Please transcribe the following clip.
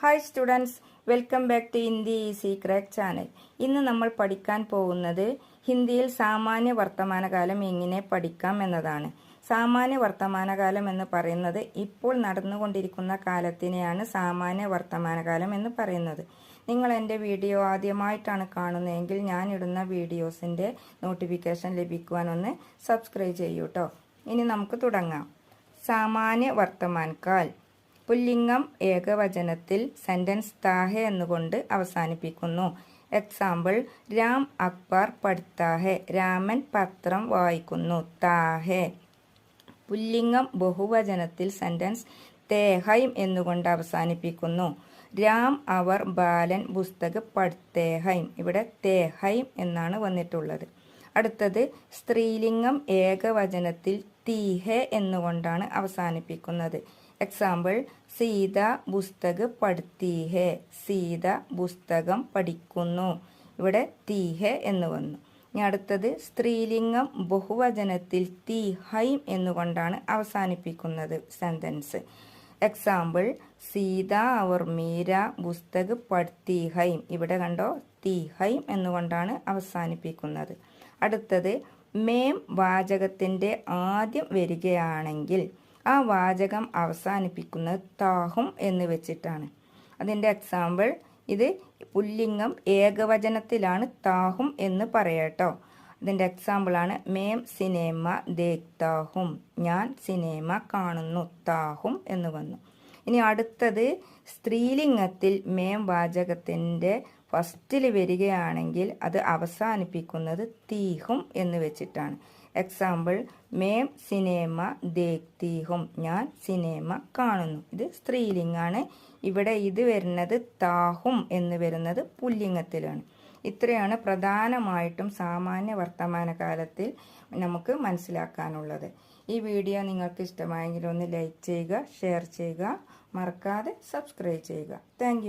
Hi students, welcome back to Hindi easy crack channel. ഇന്ന് നമ്മൾ പഠിക്കാൻ പോകുന്നത് ഹിന്ദിയിൽ സാമാന്യ വർത്തമാനകാലം എങ്ങനെ പഠിക്കാം എന്നതാണ്. സാമാന്യ വർത്തമാനകാലം എന്ന് പറയുന്നത് ഇപ്പോൾ നടന്നുകൊണ്ടിരിക്കുന്ന കാലത്തിനെയാണ് സാമാന്യ വർത്തമാനകാലം എന്ന് പറയുന്നത്. നിങ്ങൾ എൻ്റെ വീഡിയോ ആദ്യമായിട്ടാണ് കാണുന്നതെങ്കിൽ ഞാൻ ഇടുന്ന വീഡിയോസിൻ്റെ നോട്ടിഫിക്കേഷൻ ലഭിക്കുവാൻ ഒന്ന് സബ്സ്ക്രൈബ് ചെയ്യൂ കേട്ടോ. ഇനി നമുക്ക് തുടങ്ങാം. സാമാന്യ വർത്തമാൻകാൽ. പുല്ലിംഗം ഏകവചനത്തിൽ സെന്റൻസ് താഹെ എന്നുകൊണ്ട് അവസാനിപ്പിക്കുന്നു. എക്സാമ്പിൾ: രാം അക്ബർ പഠിത്താ ഹെ. രാമൻ പത്രം വായിക്കുന്നു. താഹെ. പുല്ലിംഗം ബഹുവചനത്തിൽ സെന്റൻസ് തേഹൈം എന്നുകൊണ്ട് അവസാനിപ്പിക്കുന്നു. രാം അവർ ബാലൻ പുസ്തക് പഠിത്തേഹൈം. ഇവിടെ തേഹൈം എന്നാണ് വന്നിട്ടുള്ളത്. അടുത്തത് സ്ത്രീലിംഗം ഏകവചനത്തിൽ തീഹെ എന്നുകൊണ്ടാണ് അവസാനിപ്പിക്കുന്നത്. എക്സാമ്പിൾ: സീത പുസ്തക് പഠിത്തി ഹെ. സീത പുസ്തകം പഠിക്കുന്നു. ഇവിടെ തീഹെ എന്ന് വന്നു. ഇനി അടുത്തത് സ്ത്രീലിംഗം ബഹുവചനത്തിൽ തീഹൈം എന്നുകൊണ്ടാണ് അവസാനിപ്പിക്കുന്നത് സെന്റൻസ്. എക്സാമ്പിൾ: സീത അവർ മീര പുസ്തക് പഠിത്തി ഹൈം. ഇവിടെ കണ്ടോ, തീഹൈം എന്നുകൊണ്ടാണ് അവസാനിപ്പിക്കുന്നത്. അടുത്തത് മേം വാചകത്തിൻ്റെ ആദ്യം വരികയാണെങ്കിൽ ആ വാചകം അവസാനിപ്പിക്കുന്നത് താഹും എന്ന് വെച്ചിട്ടാണ്. അതിൻ്റെ എക്സാമ്പിൾ: ഇത് പുല്ലിംഗം ഏകവചനത്തിലാണ് താഹും എന്ന് പറയട്ടോ. അതിൻ്റെ എക്സാമ്പിളാണ് മേം സിനിമ ദേഖ്താഹും. ഞാൻ സിനിമ കാണുന്നു. താഹും എന്ന് വന്നു. ഇനി അടുത്തത് സ്ത്രീലിംഗത്തിൽ മേം വാചകത്തിൻ്റെ ഫസ്റ്റിൽ വരികയാണെങ്കിൽ അത് അവസാനിപ്പിക്കുന്നത് തീഹും എന്ന് വെച്ചിട്ടാണ്. എക്സാമ്പിൾ: മേം സിനിമ ദേഖ്തി ഹും. ഞാൻ സിനിമ കാണുന്നു. ഇത് സ്ത്രീലിംഗാണ്. ഇവിടെ ഇത് വരുന്നത് താഹും എന്ന് വരുന്നത് പുല്ലിംഗത്തിലാണ്. ഇത്രയാണ് പ്രധാനമായിട്ടും സാമാന്യ വർത്തമാനകാലത്തിൽ നമുക്ക് മനസ്സിലാക്കാനുള്ളത്. ഈ വീഡിയോ നിങ്ങൾക്ക് ഇഷ്ടമായെങ്കിൽ ഒന്ന് ലൈക്ക് ചെയ്യുക, ഷെയർ ചെയ്യുക, മറക്കാതെ സബ്സ്ക്രൈബ് ചെയ്യുക. താങ്ക്